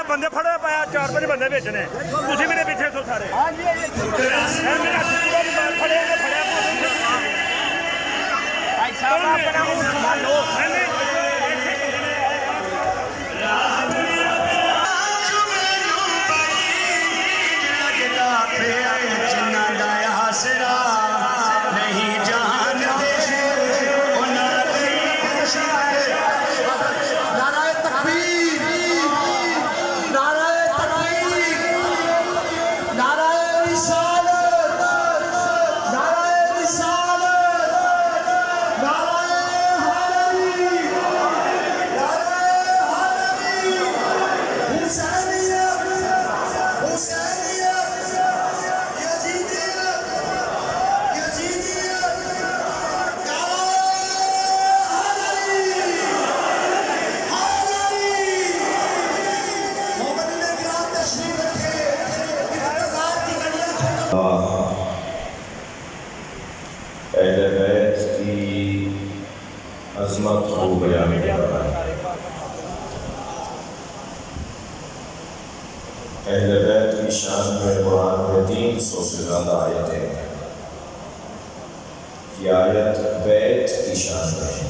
بندے پھڑے پایا 4-5 بندے بھیجنے تھی میرے پیچھے سو سارے اہل بیت کی عظمت کو بیان کر رہا ہے۔ اہل بیت کی شان میں قرآن میں 300 سے زیادہ آیتیں ہیں۔ یہ آیت بیت کی شان میں ہے۔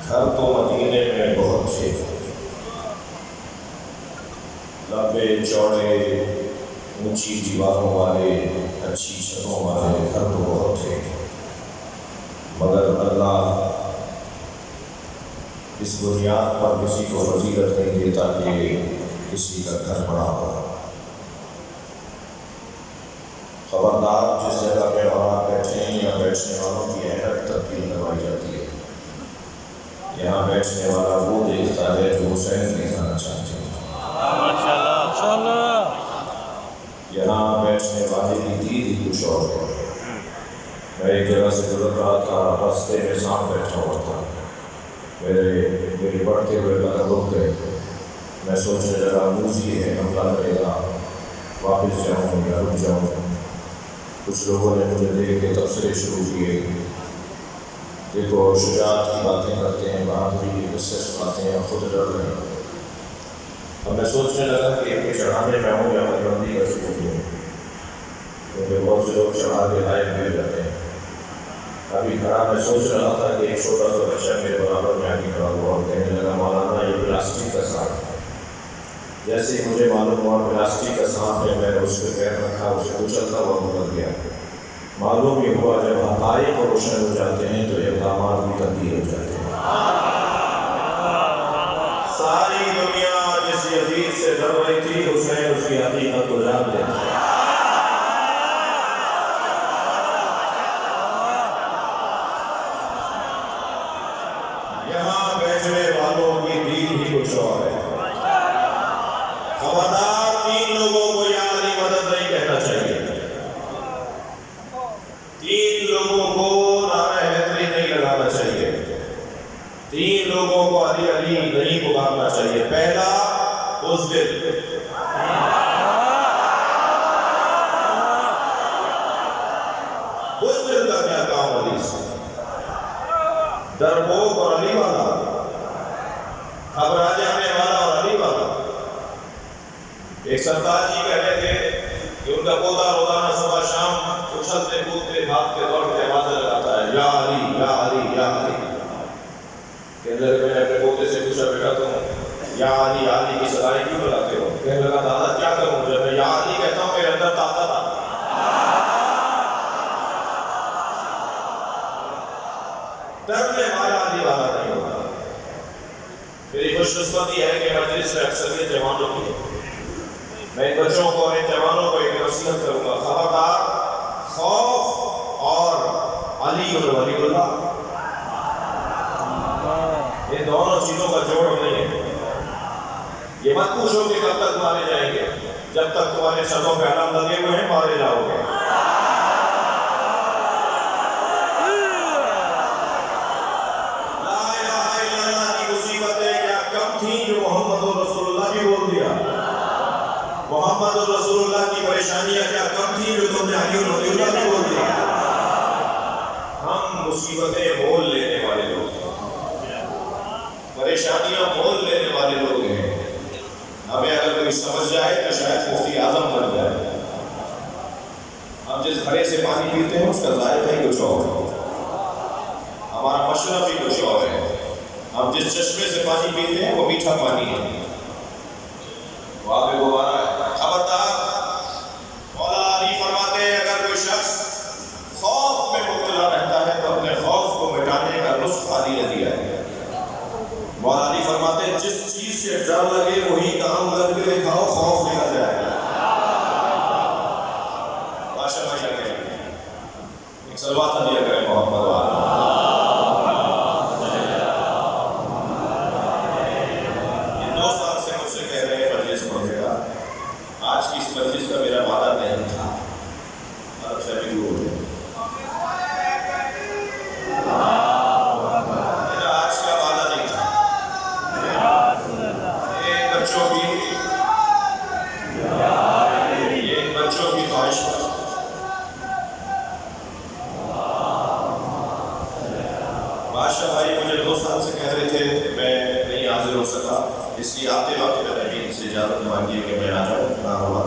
گھر تو مدینے میں بہت تھے، لمبے چوڑے اونچی دیواروں والے اچھی چھتوں والے گھر تو بہت تھے، مگر اللہ اس بنیاد پر کسی کو فضیلت نہیں دیتا کہ کسی کا گھر بڑا ہو۔ خبردار جس جگہ پہ آپ بیٹھے ہیں یا بیٹھنے والوں کی حیرت تبدیل کروائی جاتی ہے۔ یہاں بیٹھنے والا وہ دیکھتا ہے جو حسین دکھانا چاہتے ہیں۔ یہاں بیٹھنے والے کی دید ہی کچھ اور ہے۔ میں ایک جگہ سے گزر رہا تھا، راستے میں سانپ بیٹھا ہوا تھا، میری بڑھتے ہوئے قدم رک گئے۔ میں سوچنے لگا موزی ہے، حملہ کرے گا، واپس جاؤں یا رک جاؤں۔ کچھ لوگوں نے مجھے دیکھ کے تبصرے شروع کیے، دیکھو شجاعت کی باتیں کرتے ہیں، بہادری کے قصے سناتے ہیں، خود ڈر رہے ہیں۔ اب میں سوچنے لگا کہ ان کے چڑھانے جاؤں یا بندی کا شروع ہوں، کیونکہ بہت سے لوگ چڑھا کے لائق مل جاتے ہیں۔ ابھی کھڑا میں سوچ رہا تھا کہ ایک چھوٹا سا بچہ میرے برابر میں آگے کھڑا ہوا اور کہنے لگا مولانا یہ پلاسٹک کا سانپ ہے۔ جیسے ہی مجھے معلوم ہوا پلاسٹک کا سانپ ہے، میں نے اس پہ پیر رکھا، اسے کچلتا ہوا نکل گیا۔ معلوم یہ ہوا جب حقائق روشن ہو جاتے ہیں تو اقدامات بھی تبدیل ہو جاتے ہیں۔ ساری دنیا جس یزید سے ڈر رہی تھی، حسین اس کی حقیقت کو جان لیتا ہے۔ یہاں بیٹھنے والوں کی دین ہی کچھ اور ہے۔ خبردار 3 لوگوں کو یا علی مدد نہیں کہنا چاہیے، 3 لوگوں کو نعرہ حیدری نہیں لگانا چاہیے، 3 لوگوں کو علی علی نہیں پکارنا چاہیے۔ پہلا بزدل، بزدل کا کیا کام علی سے؟ ڈرپوک اور علی والا، گھبرا جانے والا اور علی والا۔ ایک سردار جی کہہ رہے تھے کہ ان کا پوتا روزانہ صبح شام اچھلتے کودتے بھاگتے دوڑتے آوازیں لگاتا ہے یا علی یا علی یا علی۔ کہنے لگے میں نے اپنے پوتے سے پوچھا بیٹا تم یا علی علی کی صدائیں کیوں بلاتے ہو؟ کہنے لگا دادا کیا کروں، جب میں یا علی کہتا ہوں میرے اندر طاقت آتا ہے۔ ڈرنے والا علی والا نہیں ہوتا۔ میری خوش قسمتی ہے کہ مجلس میں اکثریت جوانوں کی ہے۔ میں ان بچوں کو اور ان جوانوں کو ایک نصیحت کروں گا، خبردار خوف اور علی ولی اللہ، یہ دونوں چیزوں کا جوڑ نہیں ہے۔ یہ مت پوچھو کہ کب تک مارے جائیں گے، جب تک تمہارے چھتوں پہ علم لگے ہوئے ہیں مارے جاؤ گے۔ پریشانیاں کیا کم تھی جو تم نے علی اور رضی اللہ کو بول دیا؟ ہم مصیبتیں مول لینے والے لوگ ہیں، پریشانیاں مول لینے والے لوگ ہیں. ہمیں اگر کوئی سمجھ جائے تو شاید مفتی اعظم بن جائے. ہم جس گھڑے سے پانی پیتے ہیں اس کا ذائقہ ہی کچھ اور ہے، ہمارا مشرب بھی کچھ اور ہے. ہم جس چشمے سے پانی پیتے ہیں وہ میٹھا پانی ہے. وہاں پہ گوارا ہے. خبردار، مولا علی فرماتے ہیں اگر کوئی شخص خوف میں مبتلا رہتا ہے تو اپنے خوف کو مٹانے کا نسخہ علی نے دیا ہے. مولا علی فرماتے ہیں جس چیز سے ڈر لگے وہی کام کر کے دکھاؤ، خوف نکل جائے گا. بادشاہ بھائی آگے ایک صلوات دیا کریں محمد والا. یہ 2 سال سے مجھ سے کہہ رہے ہیں مجلس پڑھے گا. آج کی اس مجلس کا میرا وعدہ نہیں تھا، اب سے بھی دور ہے. میرا آج کا وعدہ نہیں تھا. یہ بچوں کی خواہش پر بادشاہ بھائی مجھے 2 سال سے کہہ رہے تھے میں نہیں حاضر ہو سکا، اس لیے آتے وقت میں نے ان سے اجازت مانگی کہ میں آ جاؤں. نہ ہوا.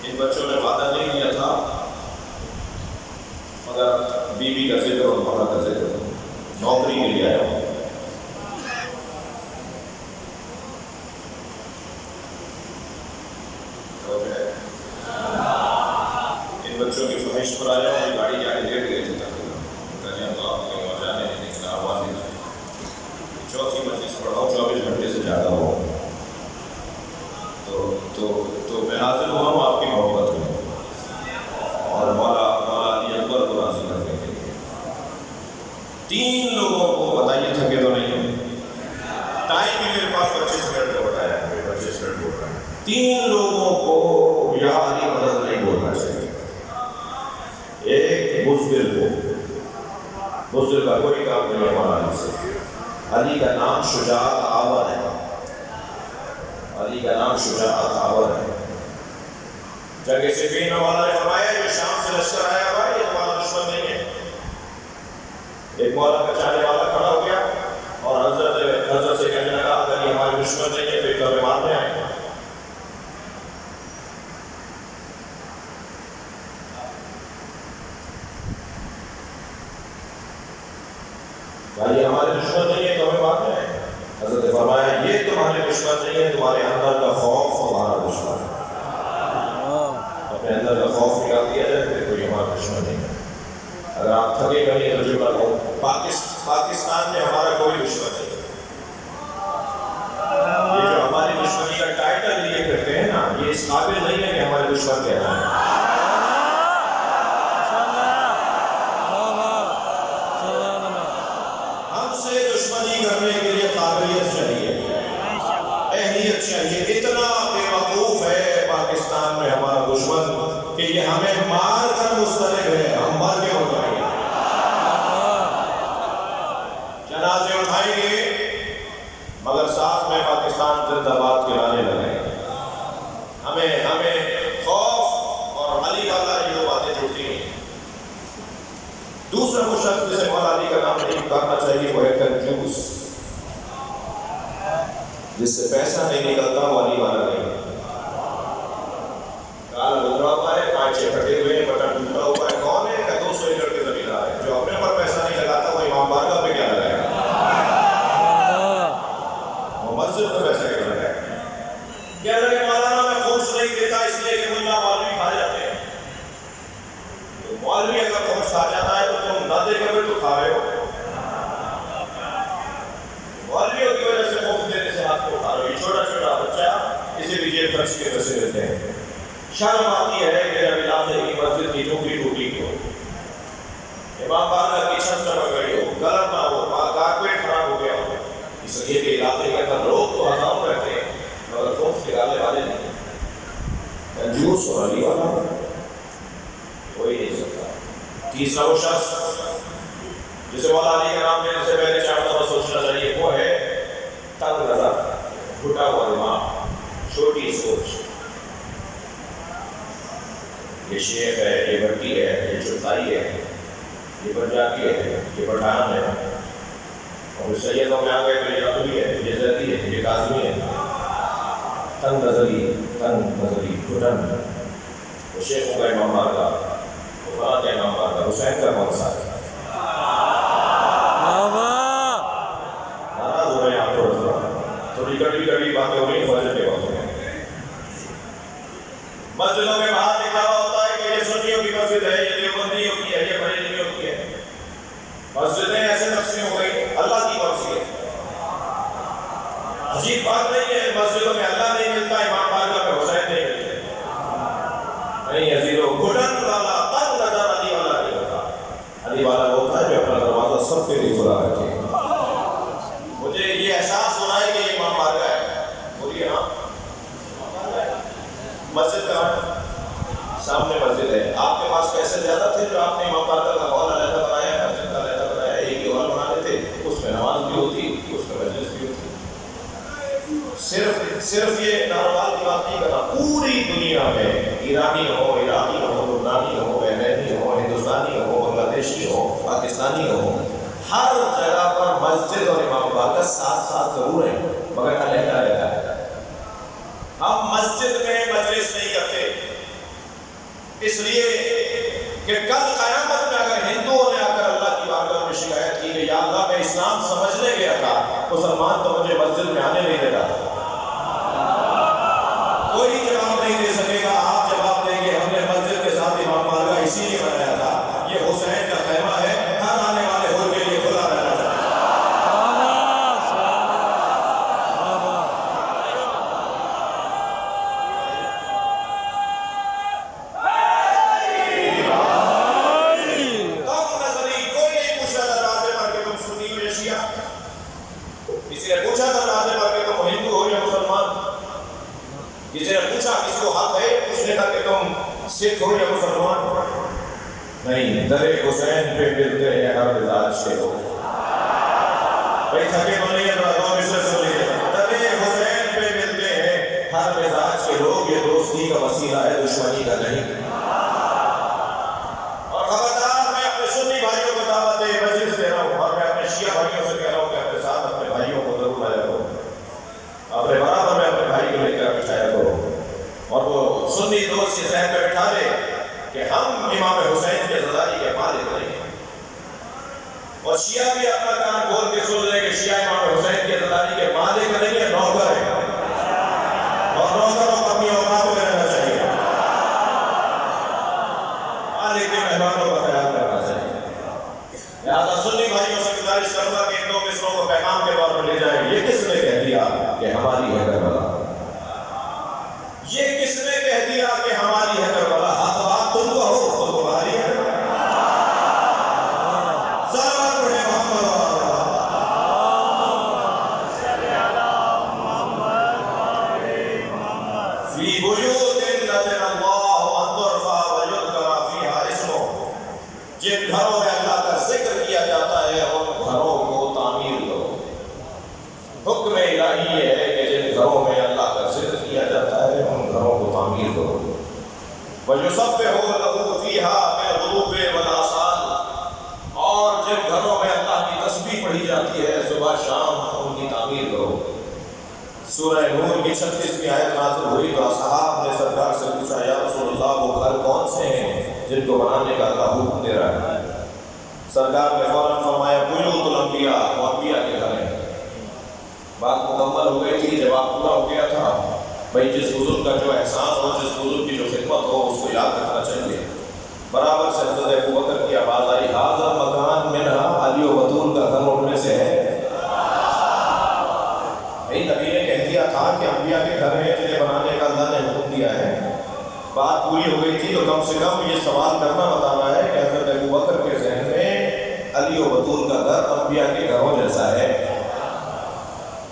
ان بچوں نے وعدہ نہیں دیا تھا مگر بیوی کا ذکر اور بڑا کا ذکر، نوکری کے لیے آیا ہوں. ان بچوں کی خواہش پر آیا ہوں. گاڑی جانے لیٹ گئے تھے تک چوتھی مجلس پڑھا ہوں، 24 گھنٹے سے زیادہ ہو تو میں حاضر ہوا ہوں آپ کی محبت میں اور مولا علی اکبر کو راضی کرنے کے لیے. 3 لوگوں کو بتائیے تھکے تو نہیں ہیں، ٹائم بھی میرے پاس 25 منٹ کا بتایا ہے، 25 منٹ بول رہا ہے. 3 لوگوں کو یا علی مدد نہیں بولنا چاہیے. ایک بزدل کو، بزدل کا کوئی کام نہیں ہے مولا علی سے. علی کا نام شجاعت آور ہے، علی کا نام شجاعت آور ہے. جنگ صفین میں مولا نے فرمایا جو شام سے لشکر آیا ہوا یہ تمہارا دشمن نہیں ہے. ایک مولا کا چاہنے والا کھڑا ہو گیا اور حضرت سے کہنے لگا اگر یہ ہمارے دشمن نہیں ہے تو ایک ہمیں مارنے آئے گا. یہ ہمارے دشمن نہیں ہے تو ہمیں مارنے آئے. حضرت فرمایا یہ تمہارے دشمن نہیں ہے، تمہارے اندر کا خوف ہمارا دشمن ہے. اپنے اندر کا خوف نکال دیا جائے پھر کوئی ہمارا دشمن نہیں ہے. اگر آپ تھکے گا نہیں تو جو بات ہو پاکستان میں ہمارا کوئی دشمن نہیں ہے. یہ جو ہماری دشمنی کا ٹائٹل لیے کرتے ہیں نا یہ اس قابل نہیں ہے کہ ہمارے دشمن کہنا ہے. دشمنی کرنے کے لیے قابلیت چاہیے، اہلیت چاہیے. اتنا بے وقوف ہے پاکستان میں ہمارا دشمن کہ یہ ہمیں مار کر مسترد ہے، ہم مر کے ہو جائیں گے. جنازے اٹھائیں گے مگر ساتھ میں پاکستان زندہ باد کے نعرے لگائیں گے. ہمیں خوف اور علی والا یہ 2 باتیں جڑتی ہیں. دوسرا وہ شخص جسے مولا علی کا نام نہیں کرنا چاہیے وہ ہے کنجوس. جس سے پیسہ نہیں نکلتا وہ علی والا نہیں. کالا گزرا ہوا ہے، پانچے پھٹے ہوئے ہیں، بٹن ٹوٹا ہوا ہے. کون ہے کہ 200 ایکڑ کے زمیندار ہے جو اپنے پر پیسہ نہیں لگاتا وہ امام بارگاہ پہ کیا لگائے گا؟ وہ مسجد پہ پیسہ کیا لگائے گا؟ کیا لگے مولانا میں خرچ نہیں دیتا اس لیے کہ ملا مولوی کھا جاتے ہیں. تو مولوی اگر خرچ کھا جاتا ہے تو تم نہ دے کر تو کھا رہے ہو. مولویوں کی وجہ سے مفت دینے سے ہاتھ کو اٹھا رہے ہو. یہ چھوٹا چھوٹا بچہ اسے بھی جیب خرچ کے پیسے دیتے ہیں. شرم آتی ہے کہ جب علاقے کی مسجد کی ٹوکری ٹوٹی ہو، امام بارگاہ کی چھت چمک گئی ہو، گرم نہ ہو، کارپیٹ خراب ہو گیا ہو. اس لیے کہ علاقے کے اندر لوگ تو ہزاروں رہتے ہیں مگر خوف نکالنے والے نہیں. کنجوس اور علی والا کوئی نہیں سکتا. تیسرا وہ شخص جسے مولا علی کا نام لینے سے پہلے 4 دفعہ سوچنا چاہیے وہ ہے تنگ نظر، گھٹا ہوا دماغ، چھوٹی سوچ. یہ شیخ ہے، یہ بھٹی ہے، یہ چرتائی ہے، یہ پنجابی ہے، یہ پٹھان ہے، اور سیدوں میں آ گئے تو یہ نقوی ہے، یہ زیدی ہے، یہ کاظمی ہے، تنگ نظری گھٹن، وہ شیخوں کا امام بارگاہ، وہ فلاں کا امام بارگاہ، حسین کا کون سا ہے؟ ناراض ہو رہے ہیں آپ تھوڑی کڑوی باتیں ہو رہی ہیں فوجن کے وقت میں۔ مسجدوں میں باہر دکھاوا ہوتا ہے کہ یہ سنیوں کی مسجد ہے، یہ دیوبندیوں کی ہے، یہ بریلویوں کی ہے۔ مسجدیں ایسے تقسیم ہو گئی، اللہ کی مرضی ہے۔ عجیب بات نہیں ہے، مسجدوں میں اللہ نہیں ملتا، امام بارگاہ میں حسین نہیں ملتے۔ نہیں عزیزو، گھٹن والا تنگ نظر علی والا نہیں ہوتا۔ علی والا ہوتا ہے جو اپنا دروازہ سب کے لیے کھلا رکھے۔ مجھے یہ احساس ہو رہا ہے کہ یہ امام بارگاہ ہے، بولیے ہاں مسجد کا سامنے مسجد ہے۔ آپ کے پاس پیسے زیادہ تھے جو آپ نے امام بارگاہ کا ہال علیحدہ بنایا، مسجد کا علیحدہ بنایا، ایک ہی ہال بنا لیتے، اس میں نماز بھی ہوتی، اس میں مجلس بھی ہوتی۔ صرف یہ ناروال کی بات نہیں کرنا، پوری دنیا میں ایرانی ہو، عراقی ہو، لبنانی ہو، بحرینی ہو، ہندوستانی ہو، بنگلہ دیشی ہو، پاکستانی ہو، ہر جگہ پر مسجد اور امام بارگاہ ساتھ ساتھ ضرور ہیں مگر علیحدہ علیحدہ ہے۔ ہم مسجد میں مجلس نہیں کرتے اس لیے کہ کل قیامت میں اگر ہندوؤں نے آ کر اللہ کی بارگاہ میں شکایت کی کہ یا اللہ میں اسلام سمجھنے گیا تھا، مسلمان تو مجھے مسجد میں آنے نہیں دیتا، کوئی جواب نہیں دے سکے گا۔ آپ جواب دیں گے ہم نے مسجد کے ساتھ امام بارگاہ اسی لیے بنایا تھا، یہ حسین کا خیمہ ہے، ہر آنے والے ہور کے لیے کھلا رہنا چاہیے۔ کسی نے پوچھا دروازے پر کہ تم ہندو ہو یا مسلمان؟ کسی نے پوچھا کسی کو حق ہے پوچھنے کا کہ تم سکھ ہو یا مسلمان؟ نہیں، در حسین پہ ملتے ہیں ہر مزاج کے لوگ۔ بھائی تھکے تو نہیں ہے، دو مصرے سن لیجیے۔ در حسین پہ ملتے ہیں ہر مزاج کے لوگ، یہ دوستی کا وسیلہ ہے، دشمنی کا نہیں۔ اور خبردار، میں اپنے سنی بھائیوں کو دعوت مجلس دے رہا ہوں، اور میں اپنے شیعہ بھائیوں سے کہہ رہا ہوں کہ اپنے ساتھ اپنے بھائیوں کو ضرور لایا کرو، اپنے برابر میں اپنے بھائی کو لے کر بٹھایا کرو، اور وہ سنی دوست کے ذہن میں بٹھا دے کہ ہم امام حسین کے زداری کے مالک نہیں ہیں، اور شیعہ بھی اپنا کان کھول کے سن لیں کہ شیعہ امام حسین کے زداری کے مالک نہیں ہے، نوکر ہے، اور نوکروں کو اپنی اوقات میں رہنا چاہیے، مالک کے مہمانوں کا خیال کرنا چاہیے۔ لہٰذا سنی بھائیوں سے گزارش کروں گا کہ ان دو مصروں کو پیغام کے طور پر لے جائیں۔ یہ کس نے کہہ دیا کہ ہماری ہے کربلا؟ یہ کس نے کہہ دیا کہ ہماری ہے کربلا؟ حق بات تم کو ہو تو تمہاری ہے۔ سلام پڑھے محمد فی بیوت اذن اللہ ان ترفع ویذکر فیہا اسمہ، جن گھروں میں اللہ کا ذکر کیا جاتا ہے ان گھروں کو تعمیر کرو۔ حکم الہی یہ ہے کہ جن گھروں میں اللہ کا ذکر کیا جاتا ہے ان گھروں کو تعمیر کرو۔ وَيُسَبِّحُ لَهُ فِيهَا بِالْغُدُوِّ وَالْآصَالِ، اور جن گھروں میں اللہ کی تسبیح پڑھی جاتی ہے صبح شام ان کی تعمیر کرو۔ سورہ نور کی 36ویں آیت نازل ہوئی تو اصحاب نے سرکار سے پوچھا یا رسول اللہ وہ گھر کون سے ہیں جن کو بنانے کا اللہ حکم دے رہا ہے؟ سرکار نے فوراً فرمایا بیوت الانبیاء، وہ انبیاء کے گھر ہیں۔ بات مکمل ہو گئی تھی، جواب پورا ہو گیا تھا۔ بھائی جس بزرگ کا جو احساس ہو، جس بزرگ کی جو خدمت ہو، اس کو یاد رکھنا چاہیے۔ برابر سے حضرت ابوبکر کی آواز آئی ھذا المکان منہا، علی و بطول کا گھر ان میں سے ہے۔ بھائی نبی نے کہہ دیا تھا کہ انبیاء کے گھر ہیں جنہیں بنانے کا اللہ نے حکم دیا ہے۔ بات پوری ہو گئی تھی تو کم سے کم یہ سوال کرنا بتا رہا ہے کہ حضرت ابوبکر کے ذہن میں علی و بطول کا گھر انبیاء کے گھروں جیسا ہے۔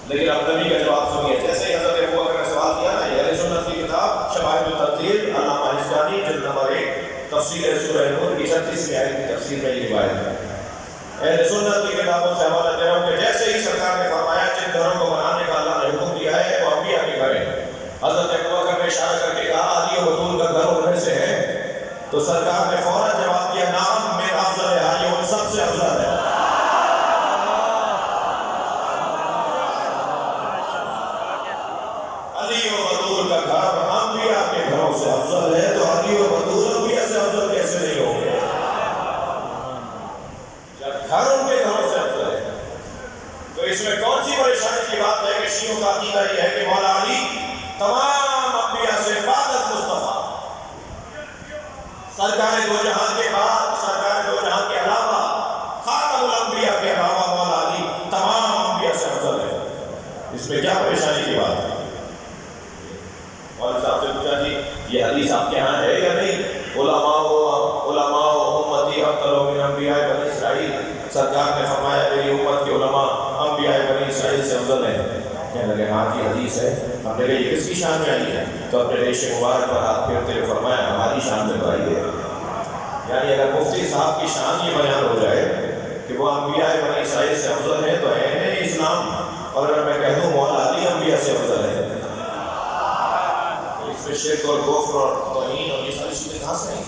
لیکن اب نبی کا جواب سنیے۔ جیسے ہی حضرت ابوبکر نے سوال کیا نا، اہل سنت کی کتاب شواہد التنزیل علامہ حسانی جلد نمبر 1 تفسیر سورہ نور کی 36ویں آیت کی تفسیر میں یہ روایت ہے۔ اہل سنت کی کتابوں سے حوالہ دے رہا ہوں کہ جیسے ہی سرکار نے فرمایا جن گھروں کو بنانے کا اللہ نے حکم دیا ہے وہ انبیاء کے گھر ہیں، حضرت ابوبکر نے اشارہ کر کے کہا علی و بطول کا گھر ان میں سے ہے۔ تو سرکار نے فوراً جواب دیا نام میرا افضل ہے، یہ ان سب سے افضل ہے۔ علی و بطول کا گھر انبیاء کے گھروں سے افضل ہے، تو علی و بطول انبیاء سے افضل کیسے نہیں ہوں گے؟ جب گھر ان کے گھروں سے افضل ہے تو اس میں کون سی پریشانی کی بات ہے کہ شیعوں کا عقیدہ یہ ہے کہ مولا علی تمام انبیاء سے فاضل مصطفیٰ، سرکار دو جہاں کے بعد، سرکار دو جہاں کے علاوہ، خاتم الانبیاء کے علاوہ مولا علی تمام انبیاء سے افضل ہے۔ اس میں کیا پریشانی کی بات ہے؟ مولانا صاحب سے پوچھا جی یہ حدیث آپ کے یہاں ہے یا نہیں؟ علماء امتی افضل من انبیاء بنی اسرائیل، سرکار نے فرمایا میری امت کے علماء انبیاء بنی اسرائیل سے افضل ہیں۔ کہنے لگے ہاں کی حدیث ہے۔ ہم نے کہا یہ کس کی شان میں آئی ہے؟ تو اپنے ریش مبارک پر ہاتھ پھیرتے ہوئے فرمایا ہماری شان میں تو آئی ہے۔ یعنی اگر مفتی صاحب کی شان یہ بیان ہو جائے کہ وہ انبیاء بنی اسرائیل سے افضل ہے تو ہے اسلام، اور اگر میں کہہ دوں مولا علی انبیاء سے افضل ہے تو اس میں شرک اور کفر اور توہین اور یہ ساری چیزیں کہاں سے ہیں؟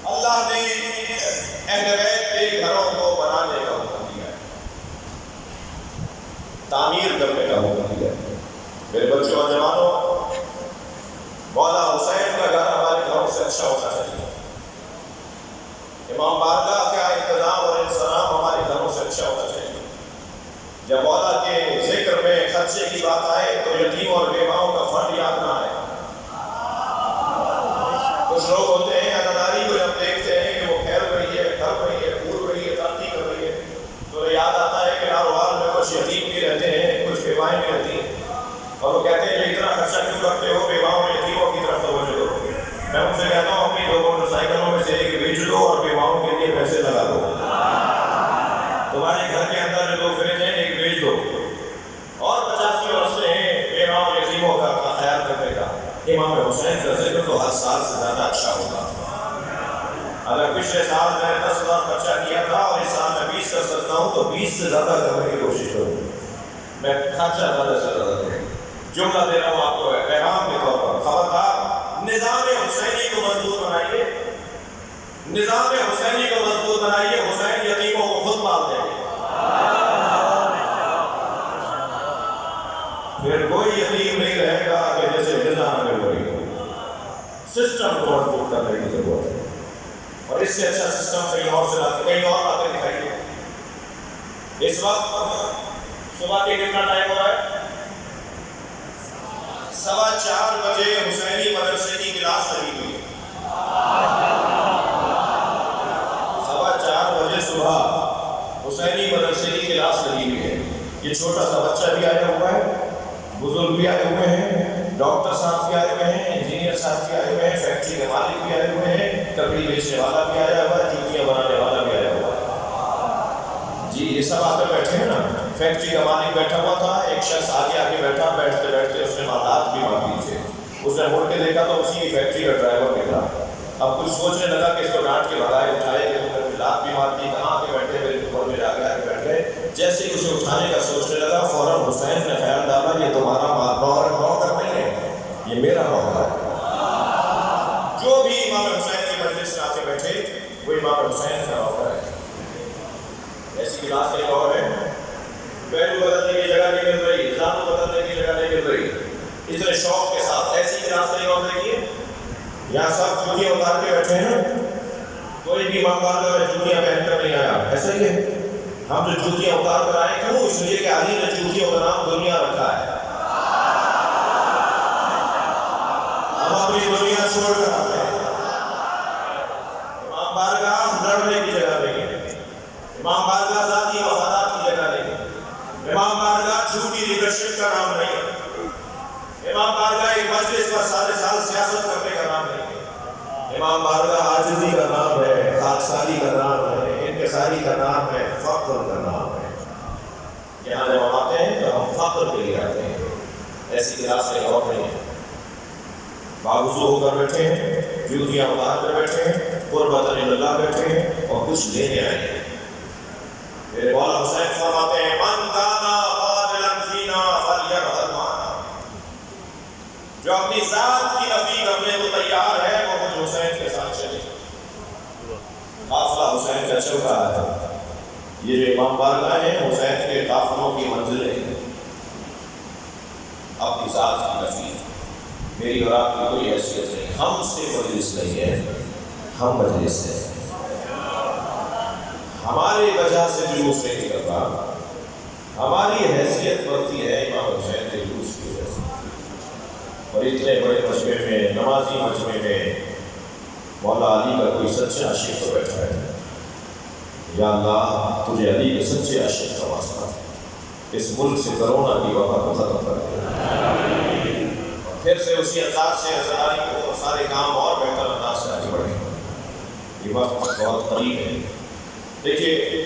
اللہ نے اہل بیت کے گھروں کو بنانے کا حکم دیا ہے، تعمیر کرنے کا حکم دیا ہے۔ میرے بچوں اور جوانوں، مولا حسین کا گھر ہمارے گھروں سے اچھا ہونا چاہیے، امام بارگاہ کا انتظام اور انصرام ہمارے گھروں سے اچھا ہونا چاہیے۔ جب مولا کے ذکر میں خرچے کی بات آئے تو یتیم اور بیواؤں کا فنڈ یاد نہ آئے۔ کچھ لوگ ہوتے ہیں عزاداری کو جب دیکھتے ہیں کہ وہ پھیل رہی ہے، کر رہی ہے، پھول رہی ہے، ترقی کر رہی ہے، تو یاد آتا ہے کہ ناروال میں کچھ یتیم بھی رہتے ہیں، کچھ بیوائیں بھی رہتی ہیں، اور وہ کہتے ہیں کہ اتنا خرچہ کیوں کرتے ہو، بیواؤں یتیموں کی طرف توجہ دو۔ میں ان سے کہتا ہوں اپنی 2 موٹر سائیکلوں میں سے ایک بیچ دو اور بیواؤں کے لیے پیسے لگا دو۔ تمہارے گھر کے اندر جو 2 فریج ہیں ایک بیچ دو، اور 85 رستے ہیں بیواؤں یتیموں کا خیال کرنے کا۔ امام حسین کا ذکر تو ہر سال سے زیادہ اچھا ہوگا۔ اگر پچھلے سال میں نے 10,000 خرچہ کیا تھا اور اس سال میں 20 کر سکتا ہوں تو 20 سے زیادہ کرنے کی کوشش کروں، میں خرچہ زیادہ سے زیادہ کروں۔ جملہ دے رہا ہوں آپ کو پیغام کے طور پر، خبردار نظام حسینی کو مضبوط بنائیے، نظام حسینی کو مضبوط بنائیے، حسین یتیموں کو خود پال دیں گے۔ پھر کوئی یتیم نہیں رہے گا کہ جیسے غذا نہ مل رہی ہو۔ سسٹم کو مضبوط کرنے کی ضرورت ہے، اور اس سے اچھا سسٹم کہیں اور سے لاتے، کہیں اور باتیں دکھائیے۔ اس وقت صبح کے کتنا ٹائم ہو رہا ہے؟ 4:15 بجے حسینی مدرسے کی کلاس لگی ہوئی ہے۔ 4:15 بجے صبح حسینی مدرسے کی کلاس لگی ہوئی ہے۔ یہ چھوٹا سا بچہ بھی آیا ہوا ہے، بزرگ بھی آئے ہوئے ہیں، ڈاکٹر صاحب بھی آئے ہوئے ہیں، انجینئر صاحب بھی آئے ہوئے ہیں، فیکٹری کے مالک بھی آئے ہوئے ہیں، کپڑے بیچنے والا بھی آیا ہوا ہے، جوتیاں بنانے والا بھی آیا ہوا ہے۔ جی یہ سب آ کر بیٹھے ہیں نا۔ فیکٹری کا مالک بیٹھا ہوا تھا، ایک شخص آگے بیٹھا، بیٹھتے بیٹھتے اس نے مالات بھی مانگی تھے، اس نے مڑ کے دیکھا تو اسی فیکٹری کا ڈرائیور نکلا۔ اب کچھ سوچنے لگا کہ اس کو ڈانٹ کے بھگائے، اٹھائے کہ تم نے لات بھی مار دی، کہاں کے بیٹھے میرے اوپر میں آگے بیٹھ گئے۔ جیسے ہی اسے اٹھانے کا سوچنے لگا فوراً حسین نے خیال ڈالا یہ تمہارا نوکر نہیں ہے، یہ میرا نوکر ہے۔ جو بھی امام حسین کی مجلس میں آ کے بیٹھے وہ امام حسین کا نوکر ہے۔ ایسی کلاس کہیں اور ہے، پہلو بدلنے کی جگہ نہیں مل رہی، زانو بدلنے کی جگہ نہیں مل رہی، اتنے شوق کے ساتھ ایسی کلاس کہیں اور دیکھیے۔ یہاں سب جوتیاں اتار کے بیٹھے ہیں، کوئی بھی امام بارگاہ میں جوتیاں پہن کر نہیں آیا، ایسا ہی ہے۔ ہم جو جوتیاں اتار کر آئے کیوں؟ اس لیے کہ علی نے جوتیوں کا نام دنیا رکھا ہے۔ ہم اپنی دنیا چھوڑ کر آتے ہیں۔ امام بارگاہ لڑنے کی جگہ نہیں ہے، امام بارگاہ ذاتی مفادات کی جگہ نہیں ہے، امام بارگاہ جھوٹی لیڈرشپ کا نام نہیں ہے، امام بارگاہ ایک مجلس پر سارے سال سیاست کرنے کا نام نہیں ہے، امام بارگاہ عاجزی کا نام ہے، خاکساری کا نام ہے، انکساری کا نام ہے، فخر کا نام ہے۔ یہاں جب ہم آتے ہیں تو ہم فخر کے لیے آتے ہیں، ایسی کلاس کہیں اور نہیں ہے۔ باوضو ہو کر بیٹھے ہیں، جوتیاں اتار کر بیٹھے ہیں، قربتاً اللہ بیٹھے ہیں اور کچھ لینے آئے ہیں۔ میرے مولا حسین فرماتے ہیں من کانا فاضلاً فینا فلیرحل معنا، جو اپنی ذات کی نفی کرنے کو تیار ہے وہ مجھ حسین کے ساتھ چلے۔ کا چل رہا ہے. یہ جو امام بارگاہ ہیں حسین کے قافلوں کی منزلیں اپنی ذات کی نفی. میری اور آپ کی کوئی حیثیت نہیں. ہم سے مجلس نہیں ہے، ہم مجلس ہیں. ہماری وجہ سے جلوس نہیں نکلتا. ہماری حیثیت بڑھتی ہے امام حسین کے جلوس کی وجہ سے. اور اتنے بڑے مجمع میں، نمازی مجمع میں مولا علی کا کوئی سچا عاشق تو بیٹھا ہے. یا اللہ تجھے علی کے سچے عاشق کا واسطہ اس ملک سے کرونا کی وبا کو ختم کر دے. پھر سے اسی انداز سے عزاداری کو سارے کام اور بہتر انداز سے آگے بڑھیں. یہ وقت بہت قریب ہے. دیکھیے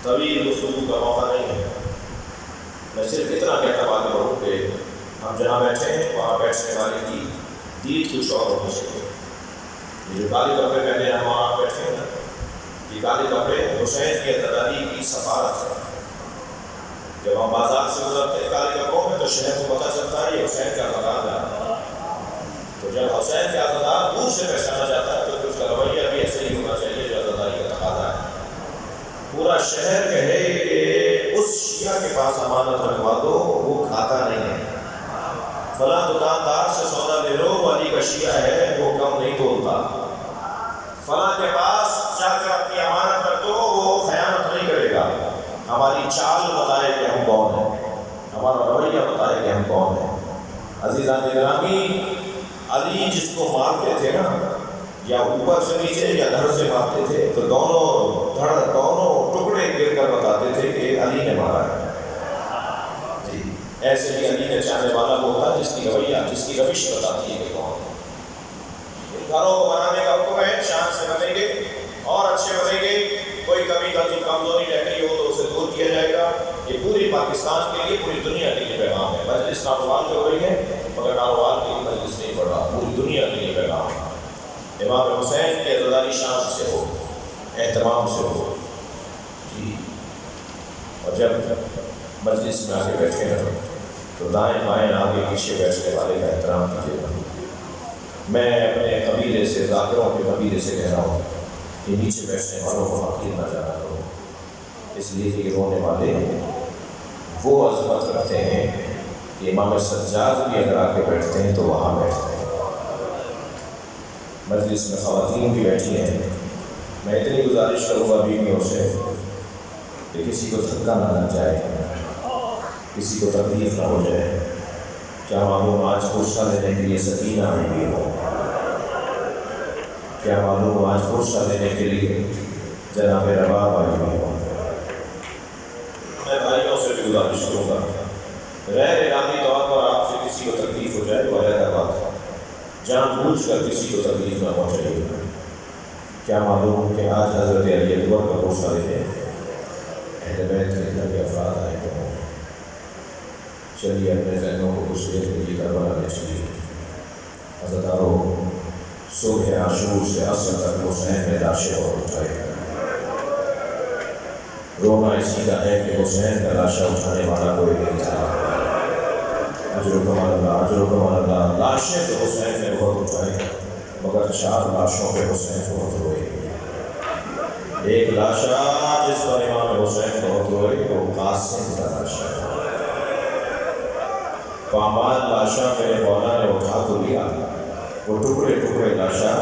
طویل گفتگو کا موقع نہیں ہے. میں صرف اتنا کہتا بات کروں کہ ہم جہاں بیٹھے ہیں وہاں بیٹھنے والے کی دید کچھ اور ہونی چاہیے. یہ جو کالے کپڑے پہنے ہم وہاں بیٹھے ہیں نا، یہ کالے کپڑے حسین کی عزاداری کی سفارت ہے. جب ہم بازار سے گزرتے ہیں کالے کپڑوں میں تو شہر کو پتہ چلتا ہے یہ حسین کا عزادار ہے. تو جب حسین کا عزادار دور سے پہچانا جاتا ہے تو پھر اس کا رویہ بھی ایسے ہی ہونا چاہیے جو عزاداری کا تقاضا ہے. پورا شہر کہے کہ اس شیعہ کے پاس امانت رکھوا دو، وہ کھاتا نہیں ہے. فلاں دکاندار سے سودا لے لو، وہ علی کا شیعہ ہے، وہ کم نہیں تولتا. فلاں کے پاس جا کر اپنی امانت رکھ دو، وہ خیانت نہیں کرے گا. ہماری چال بتائے کہ ہم کون ہیں، ہمارا رویہ بتائے کہ ہم کون ہیں. عزیزان گرامی، علی جس کو مارتے تھے نا، یا اوپر سے نیچے یا دھڑ سے مارتے تھے، تو دونوں ٹکڑے گر کر بتاتے تھے کہ علی نے مارا ہے. جی ایسے ہی علی نے چاہنے والا وہ ہوتا جس کی رویہ، جس کی روش بتاتی ہے کہ کون. گھروں کو بنانے کا حکم ہے، شان سے بنیں گے اور اچھے بنیں گے. کوئی کمی کمزوری رہ گئی ہو تو اسے دور کیا جائے گا. یہ پوری پاکستان کے لیے، پوری دنیا کے لیے پیغام ہے. مجلس ناروال جو ہو رہی ہے مگر ناروال کے لیے مجلس نہیں پڑ رہا، پوری دنیا کے لیے پیغام ہے. امام حسین کی عزاداری شان سے ہو، اہتمام سے ہو. جی اور جب مجلس میں آگے بیٹھے ہیں تو دائیں بائیں آگے پیچھے بیٹھنے والے کا احترام کیجیے گا. میں اپنے قبیلے سے، ذاکروں کے قبیلے سے کہہ رہا ہوں کہ نیچے بیٹھنے والوں کو حقیر نہ جانا کرو، اس لیے کہ رونے والے وہ عظمت رکھتے ہیں کہ امام سجاد بھی اگر آ کے بیٹھتے ہیں تو وہاں بیٹھتے ہیں. مجلس میں خواتین بھی بیٹھی ہیں. میں اتنی گزارش کروں گا بیویوں سے کہ کسی کو دھکا نہ لگ جائے، کسی کو تکلیف نہ ہو جائے. کیا معلوم آج فرصہ لینے کے لیے سکینہ آئی ہوئی ہو، کیا معلوم آج فرصہ لینے کے لیے جناب رباب آئی ہوئی ہو. میں بھائیوں سے بھی گزارش کروں گا غیر ارادی طور پر آپ سے کسی کو تکلیف ہو جائے وہ علیحدہ بات ہے. جان بوجھ کر کسی کو تکلیف نہ پہنچائیے. کیا معلوم کہ آج حضرت علی اکبر کا فرصہ لینے اہل بیت کے گھر کے افراد آئے ہوئے ہوں. چلیے اپنے ذہنوں کو کچھ دیر کے لیے کربلا لے چلیے. عزاداروں، صبح عاشور سے عصر تک حسین نے لاشیں اور اٹھائے. رونا اسی کا ہے کہ حسین کا لاشا اٹھانے والا کوئی نہیں تھا. اجرکم اللہ، اجرکم اللہ. لاشیں تو حسین نے بہت اٹھائی مگر 4 لاشوں پہ حسین بہت روئے. ایک لاشا جس پر امام حسین بہت روئے وہ قاسم کا لاشا. پامال لاشا میرے مولا نے اٹھا تو لیا، وہ ٹکڑے ٹکڑے لاشا،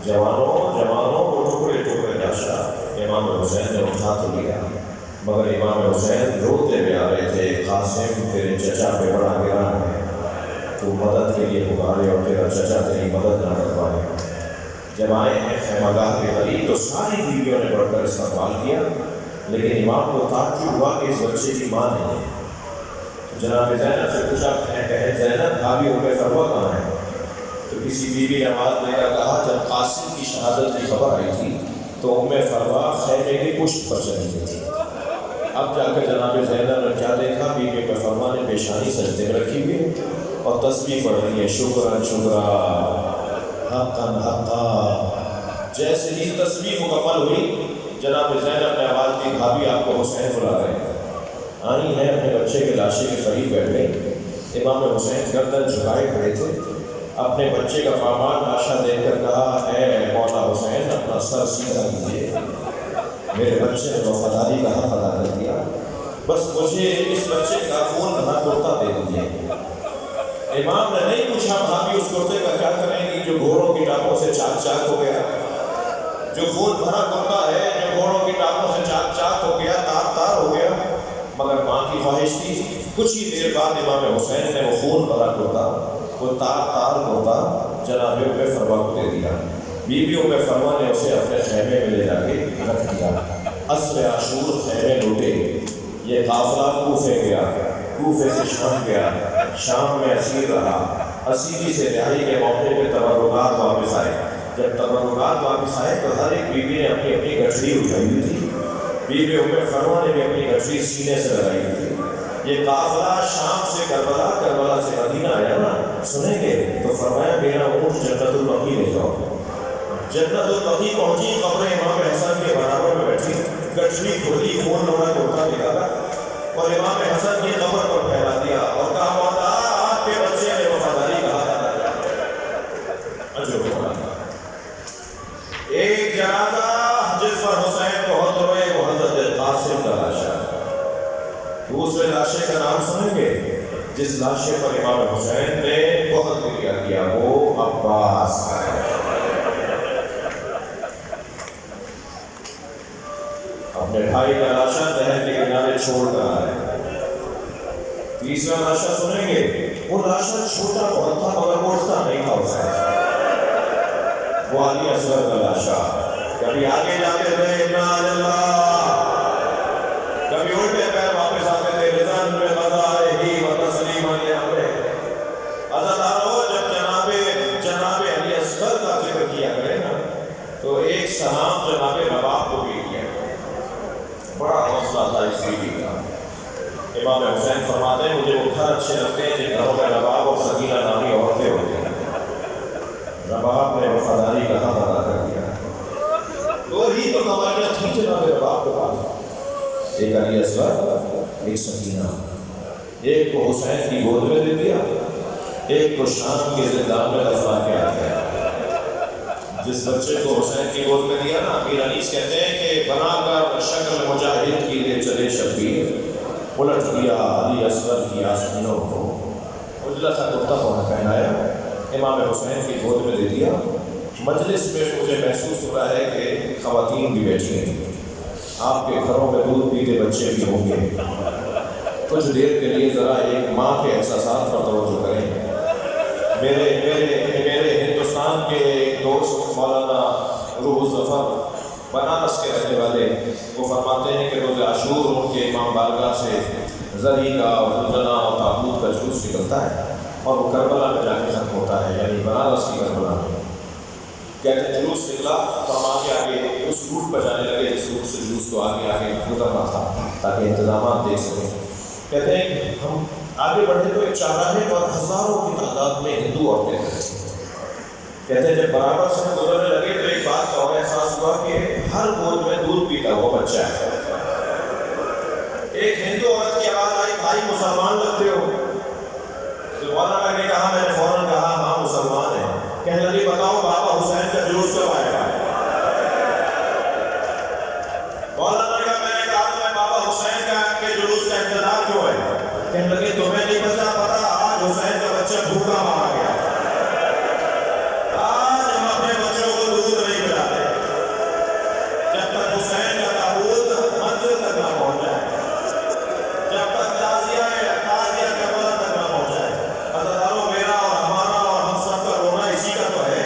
جوانوں وہ ٹکڑے ٹکڑے لاشا امام حسین نے اٹھا تو لیا مگر امام حسین روتے ہوئے آ رہے تھے. قاسم تیرے چچا پہ بڑا گران ہے، تو مدد کے لیے پکارے اور تیرا چچا تیری مدد نہ کر پائے. جب آئے ہیں خیمہ گاہ کے قریب تو ساری بیویوں نے بڑھ کر استقبال کیا، لیکن امام کو تعجب ہوا کہ اس بچے کی ماں نہیں ہے. جناب زینب سے پوچھا کہ زینب بھابھی ام فروہ کہاں ہے؟ تو کسی بیوی نے آواز دے کر کہا جب قاسم کی شہادت کی خبر آئی تھی تو ام فروہ خیمے کی پشت پر چلی گئی تھی. اب جا کر جناب زینب نے کیا دیکھا؟ بیوی ام فروہ نے پیشانی سجدے میں رکھی ہوئی اور تسبیح پڑھ رہی ہے، شکرا شکرا حقا حقا. جیسے ہی تسبیح مکمل ہوئی جناب زینب نے آواز دی بھابھی آپ کو حسین بلا رہے ہیں. آئی ہیں اپنے بچے کے لاشے کے قریب بیٹھ گئی. امام حسین گردن جھکائے کھڑے تھے. اپنے بچے کا پامال لاشا دیکھ کر کہا اے مولا حسین اپنا سر سیدھا کیجیے، میرے بچے نے وفاداری کا حق ادا کر دیا، بس مجھے اس بچے کا خون بھرا کرتا دے دیجیے۔ امام نے نہیں پوچھا بھابھی اس کرتے کا کیا کریں گی جو گھوڑوں کی ٹانگوں سے چاک چاک ہو گیا، جو خون بھرا کرتا ہے جو گھوڑوں کی ٹانگوں سے چاک چاک ہو گیا، تار تار ہو گیا۔ مگر ماں کی خواہش تھی، کچھ ہی دیر بعد امام حسین نے وہ خون بھرا کرتا، وہ تار تار کرتا جناب ام فروا کو دے دیا۔ بی بی ام فروا نے اسے اپنے خیمے میں لے جا کے رکھ دیا۔ عصر عاشور خیمے لوٹے، یہ قافلہ کوفے گیا، کوفے سے شام گیا، شام میں اسیر رہا، اسیری سے رہائی کے موقع پہ تبرکات واپس آئے۔ جب تبرکات واپس آئے تو ہر ایک بیوی نے اپنی اپنی گٹھڑی اٹھائی ہوئی تھی، بی بی ام فروا نے بھی اپنی گٹھڑی سینے سے لگائی ہوئی تھی۔ یہ قافلہ شام سے کربلا، کربلا سے مدینہ آیا نا، سنیں گے تو فرمایا میرا اونٹ جنت البقیع لے جاؤ۔ جنت البقیع پہنچی، قبر امام حسن کے برابر میں بیٹھی، گٹھڑی کھولی، خون لوڑا کرتا نکالا اور امام حسن کی قبر پر پھیلا دیا اور کہا مولا آپ کے بچے نے وفاداری کہا تھا۔ ایک جنازہ جس پر حسین بہت روئے وہ حضرت قاسم کا لاشا، دوسرے لاشے کا نام سنیں گے جس لاشے پر امام حسین نے بہت گریہ کیا، وہ عباس ہے۔ اپنے بھائی کا لاشا نہر کے کنارے چھوڑ کر آئے۔ تیسرا لاشا سنیں گے، وہ لاشا چھوٹا بہت تھا مگر اٹھتا نہیں تھا حسین، وہ علی اصغر کا لاشا۔ کبھی آگے جاتے تھے انا للہ، کبھی الٹے پیر واپس آتے تھے رضان میں غزائے و تسلیم علی امرے۔ عزادارو جب جناب علی اصغر کا ذکر کیا کرے نا تو ایک سلام جناب رباب کو بھی کیا کرے، بڑا حوصلہ تھا اس بیوی کا۔ امام حسین فرماتے ہیں مجھے وہ گھر اچھے لگتے ہیں جن گھروں میں رباب اور سکینہ نامی عورتیں ہوتی ہیں۔ رباب نے وفاداری کا حق ادا کر دیا، دو ہی تو قوالیاں تھیں جناب رباب کے پاس، ایک علی اصغر ایک سکینہ۔ ایک کو حسین کی گود میں دے دیا، ایک کو شام کے زندان میں دفنا کے آ گیا۔ جس بچے کو حسین کی گود میں دیا نا، امیر انیس کہتے ہیں کہ بنا کر شکل مجاہد کی لے چلے شبیر، الٹ دیا علی اصغر کی آستینوں کو، اجلا سا کرتا ہونا پہنایا، امام حسین کی گود میں دے دیا۔ مجلس میں مجھے محسوس ہو رہا ہے کہ خواتین بھی بیٹھی ہیں، آپ کے گھروں میں دودھ پیتے بچے بھی ہوں گے، کچھ دیر کے لیے ذرا ایک ماں کے احساسات پر توجہ کریں۔ میرے ہندوستان کے ایک دوست مولانا روح الظفر بنارس کے رہنے والے، وہ فرماتے ہیں کہ روز عاشور ان کے امام بارگاہ سے زری کا اور زلجنا اور تابوت کا جلوس نکلتا ہے اور وہ کربلا میں جا کے ختم ہوتا ہے، یعنی بنارس کی کربلا میں۔ کہتے ہیں جلوس نکلا تو ہم آگے اس روٹ پر جانے لگے جس روٹ سے جلوس کو آگے گزرنا تھا تاکہ انتظامات دیکھ سکیں۔ کہتے ہیں کہ ہم آگے بڑھے تو ایک چاراہے پر ہزاروں کی تعداد میں ہندو عورتیں تھیں۔ کہتے ہیں جب برابر سے گزرنے لگے تو ایک بات کا اور احساس ہوا کہ ہر گود میں دودھ پیتا ہوا بچہ ہے۔ ایک ہندو عورت کی آواز آئی بھائی مسلمان لگتے ہو؟ تو مولانا نے کہا، میں نے فوراً کہا ہاں مسلمان ہے۔ کہنے لگی بتاؤ بابا حسین کا جلوس کب آئے گا؟ مولانا نے کہا میں نے کہا میں بابا حسین کا کے جلوس کا انتظار کیوں ہے؟ کہنے لگی تمہیں نہیں پتا آج حسین کا بچہ بھوکا مارا گیا، آج ہم اپنے بچوں کو دودھ نہیں پلاتے جب تک حسین کا تابوت منزل تک نہ پہنچ جائے، جب تک تعزیہ کربلا تک نہ پہنچ جائے۔ عزادارو میرا اور ہمارا اور ہم سب کا رونا اسی کا تو ہے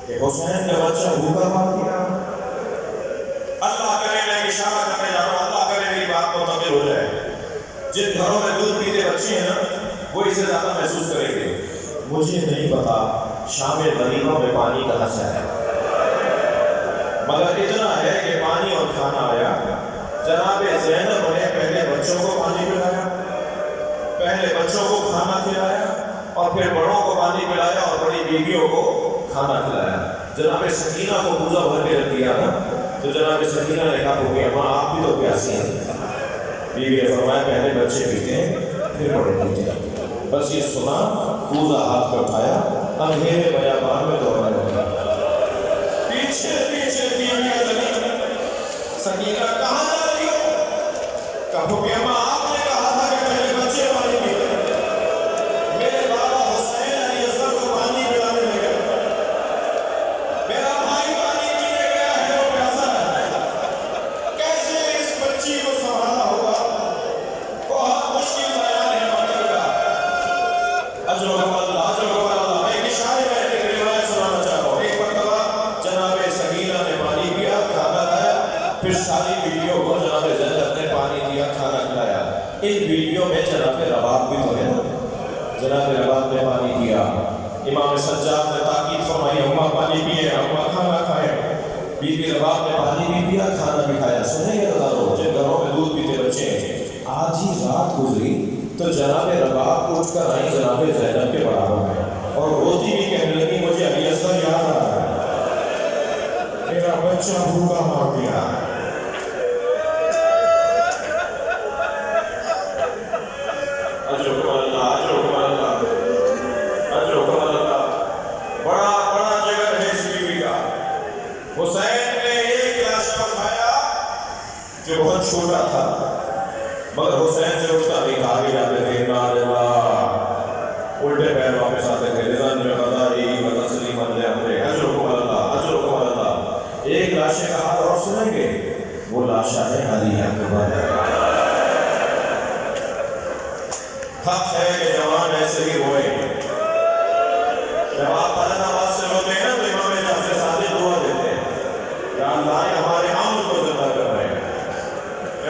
کہ حسین کا بچہ بھوکا مار دیا۔ اللہ کرے میں اشارہ کرنے جا رہا ہوں، اللہ کرے میری بات منتقل ہو جائے۔ جن گھروں میں دودھ پیتے بچے ہیں نا وہ اسے زیادہ محسوس کریں گے۔ مجھے نہیں پتا شام غنیمہ میں پانی کہاں سے آیا، مگر اتنا ہے کہ پانی اور کھانا آیا۔ جناب زینب نے پہلے بچوں کو پانی پلایا، پہلے بچوں کو کھانا کھلایا اور پھر بڑوں کو پانی پلایا اور بڑی بیویوں کو کھانا کھلایا۔ جناب سکینہ کو پوزا بھر کے رکھ دیا نا تو جناب سکینہ نے کہا ہو گیا ماں آپ بھی تو پیاسی ہیں۔ بیوی نے فرمایا پہلے بچے پیتے ہیں پھر بڑے پیتے ہیں۔ بس یہ سنا کوزہ ہاتھ پہ اٹھایا، اندھیرے بیابان میں دوڑنے لگا۔ پیچھے پیچھے بیویاں چلی، سکینہ کہاں جا رہی ہو؟ کہو کہ اماں آپ نے کہا تھا کہ میرے بچے پانی پیتے، میرے بابا حسین علی اصغر کو پانی پلانے لگے، میرا بھائی پانی پینے گیا ہے وہ پیاسا ہے، کیسے اس بچی کو سنبھالا ہوگا؟ بہت مشکل بیان ہے مطلب کا۔ اجر و اللہ، اجر و اللہ۔ ایک اشارے میں ایک روایت سنانا چاہ رہا ہوں۔ ایک مرتبہ جناب سکینہ نے پانی پیا، کھانا کھایا، پھر ساری بیویوں کو جناب زینب نے پانی دیا، کھانا کھلایا۔ ان بیویوں میں جناب رباب بھی تو ہے نا، جناب رباب نے پانی دیا۔ امام سجاد نے تاکید فرمائی، اماں پانی پیے، اماں کھانا کھائیں۔ بی بی رباب نے پانی بھی پیا، کھانا بھی کھایا۔ سنیں گے دادارو، جن گھروں میں دودھ پیتے بچے ہیں، آج ہی رات گزری تو جناب رباب اٹھ کر آئی جناب زینب کے برابر میں، اور روتی بھی کہنے لگی مجھے علی اصغر یاد آ رہا ہے، میرا بچہ بھوکا مار گیا۔ اجرکم اللہ، اجرکم اللہ، اجرکم اللہ۔ بڑا بڑا جگر ہے اس بیوی کا۔ حسین نے ایک لاشا اٹھایا جو بہت چھوٹا تھا، مگر حسین سے اٹھتا نہیں تھا، آگے جاتے تھے، انا للہ، الٹے پیر واپس آتے تھے، رضن بقضائی و تسلیما لامرہ۔ اجرکم اللہ، اجرکم اللہ۔ ایک لاشے کا حال اور سنیں گے، وہ لاشا ہے علی اکبر۔ حق ہے کہ جوان ایسے ہی ہوئے۔ جب آپ پہلے نماز سے ہوتے ہیں نا تو امام جعفر صادق دعا دیتے ہیں، یا اللہ یہ ہمارے عمل کو زندہ کر رہے ہیں۔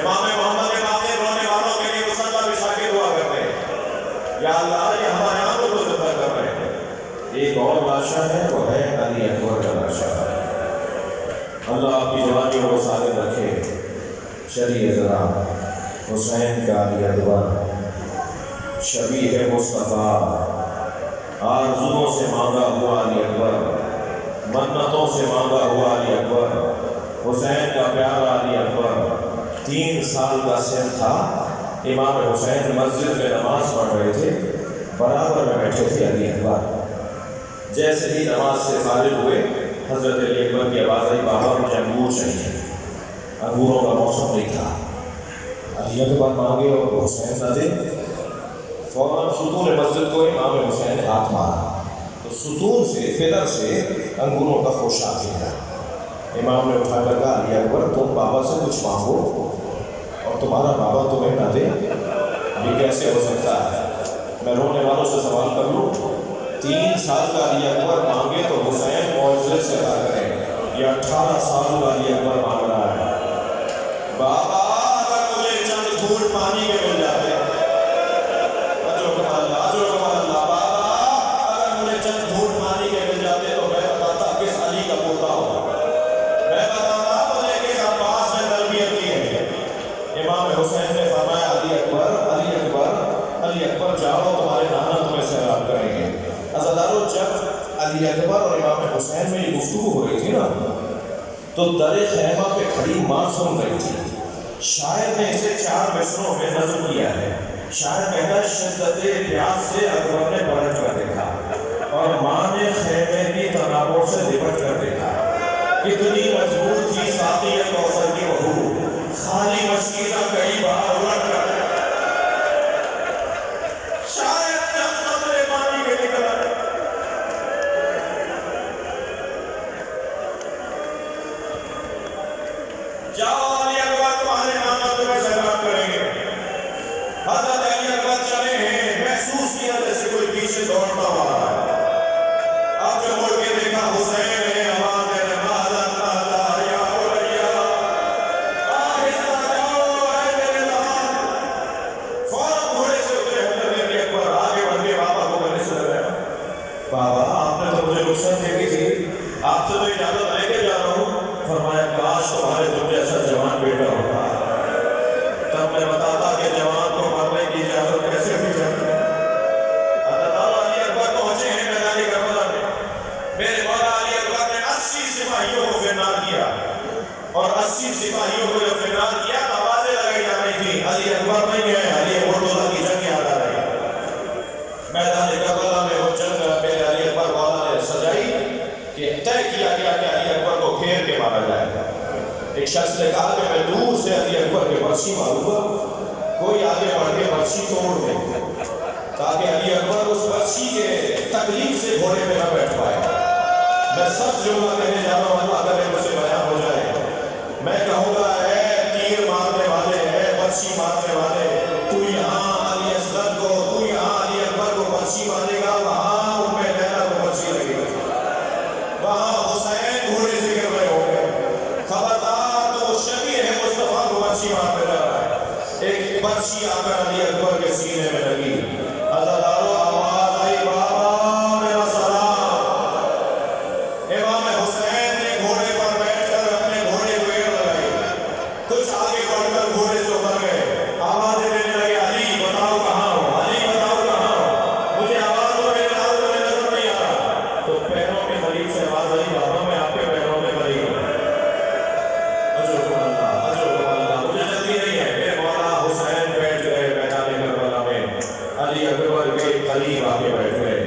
امام محمد باقر رونے والوں کے لیے مصلی بچھا کے دعا کرتے ہیں، یا اللہ یہ ہمارے عمل کو زندہ کر رہے ہیں۔ ایک اور لاشا ہے، وہ ہے علی اکبر کا لاشا۔ اللہ آپ کی جوانیوں کو ثابت رکھے۔ شریع ذرا حسین کا علی اکبر شبیہ مصطفیٰ، آرزوؤں سے مانگا ہوا علی اکبر، منتوں سے مانگا ہوا علی اکبر، حسین کا پیارا علی اکبر۔ 3 سال کا سن تھا، امام حسین مسجد میں نماز پڑھ رہے تھے، برابر میں بیٹھے تھے علی اکبر۔ جیسے ہی نماز سے فارغ ہوئے، حضرت علی اکبر کی آواز آئی، بابا مجھے انگور چاہیے۔ انگوروں کا موسم نہیں تھا، علی اکبر مانگے اور حسین نہ دے، فوراً ستون مسجد کو امام حسین نے ہاتھ مارا تو ستون سے، فدر سے انگوروں کا خوشاب نکلا۔ امام نے اٹھا کر کہا، علی اکبر تم بابا سے کچھ مانگو اور تمہارا بابا تمہیں نہ دے، یہ کیسے ہو سکتا ہے؟ میں رونے والوں سے سوال کر لوں، 3 سال کا علی اکبر مانگے تو حسین معجزے سے ادا کریں، یہ 18 سال کا علی اکبر مانگ رہا ہے، بابا اگر مجھے چند گھونٹ پانی کے مل جاتے، چند گھونٹ پانی کے مل جاتے تو میں بتاتا کس علی کا پوتا ہوگا، میں بتاتا مجھے کس عباس نے تربیت کی ہے۔ امام حسین نے فرمایا، علی اکبر، علی اکبر، علی اکبر جاؤ، تمہارے نانا تمہیں سیراب کریں گے۔ عزادارو، جب علی اکبر اور امام حسین میں یہ گفتگو ہو رہی تھی نا، تو در خیمہ پہ کھڑی ماں سن رہی تھی۔ شاعر نے اسے 4 مصروں میں نظم کیا ہے۔ شاعر کہتا ہے، شدت پیاس سے اکبر نے پلٹ کر دیکھا اور ماں نے خیمے کی تنابوں سے لپٹ کر دیکھا، کتنی مجبور تھی ساقی کوثر کی بہو، خالی مشکیزہ کئی بار الٹ کر شاید جب قطرے پانی کے نکل آئے۔ جاؤ علی اکبر، تمہارے نانا تمہیں سیراب کریں گے۔ حضرت علی اکبر چلے ہیں، محسوس کیا جیسے کوئی پیچھے دوڑتا ہوا رہا ہے۔ اب جو مڑ کے دیکھا حسین ہے، آواز ہے مالا مالا یا بلیا، آہستہ جاؤ اے میرے لال۔ فوراً گھوڑے سے اترے حضرت علی اکبر، آگے بڑھ کے بابا کو گلے سے لگایا، بابا آپ نے تو مجھے رخصت دے دی تھی، آپ سے تو اجازت لے کے جا رہا ہوں۔ فرمایا، کاش تمہارے تم جیسا جوان بیٹا ہوتا، تب میں بتاتا کہ جوان کو مرنے کی اجازت کیسے دی جاتی ہے۔ علی اکبر پہنچے ہیں میدان کربلا میں، میرے مولا علی اکبر نے 80 سپاہیوں کو فنار کیا، اور 80 سپاہیوں کو جب فنار کیا تو آوازیں لگائی جا رہی تھی، علی اکبر نہیں ہے، علی مرتضیٰ کی جنگ یاد آ رہی ہے۔ میدان کربلا میں شخص نے کہا کہ میں دور سے علی اکبر کے برچھی ماروں گا، کوئی آگے بڑھ کے برچھی توڑ دے تاکہ علی اکبر اس برچھی کے تکلیف سے گھوڑے پہ نہ بیٹھ پائے۔ میں سب جملہ کہنے جا رہا ہوں، اگر مجھ سے بیان ہو جائے، میں کہوں گا اے تیر مارنے والے، اے برچھی مارنے والے، تو یہاں علی اصغر کو، تو یہاں علی اکبر کو برچھی مارے گا، وہاں ام لیلا کو برچھی لگے گی، وہاں حسین گھوڑے سے گر رہے ہوں گے، خبردار تو شبیہ ہے مصطفیٰ کو برچھی مارنے جا رہا ہے۔ ایک برچھی آ کر علی اکبر کے سینے میں لگی، عزادارو آواز آئی، بابا میرا سلام۔ امام حسین نے گھوڑے پر بیٹھ کر اپنے گھوڑے کو ایڑ لگائی، کچھ آگے بڑھ کر گھوڑے سے اتر گئے، آوازیں دینے لگے، علی بتاؤ کہاں ہو، علی بتاؤ کہاں ہو، مجھے آواز ہو، میرے نام تمہیں نظر نہیں آ رہا۔ تو پیروں کے قریب سے آواز آئی، بابا میں آپ کے پیروں کے قریب ہوں۔ اجرکم اللہ، اجرکم اللہ، مجھے جلدی نہیں ہے۔ میرے مولا حسین بیٹھ گئے میدان کربلا میں، علی اکبر کے قریب آ کے بیٹھ گئے،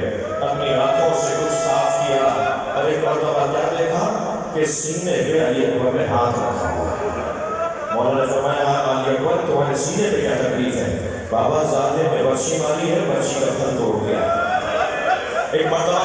اپنی آنکھوں سے کچھ صاف کیا، اور ایک مرتبہ کیا دیکھا کہ سینے پہ علی اکبر نے ہاتھ رکھا ہوا۔ مولا نے فرمایا، علی اکبر تمہارے سینے پہ کیا تکلیف ہے؟ بابا زادے میں برچھی ماری ہے، برچھی کا تھن توڑ گیا۔ ایک مرتبہ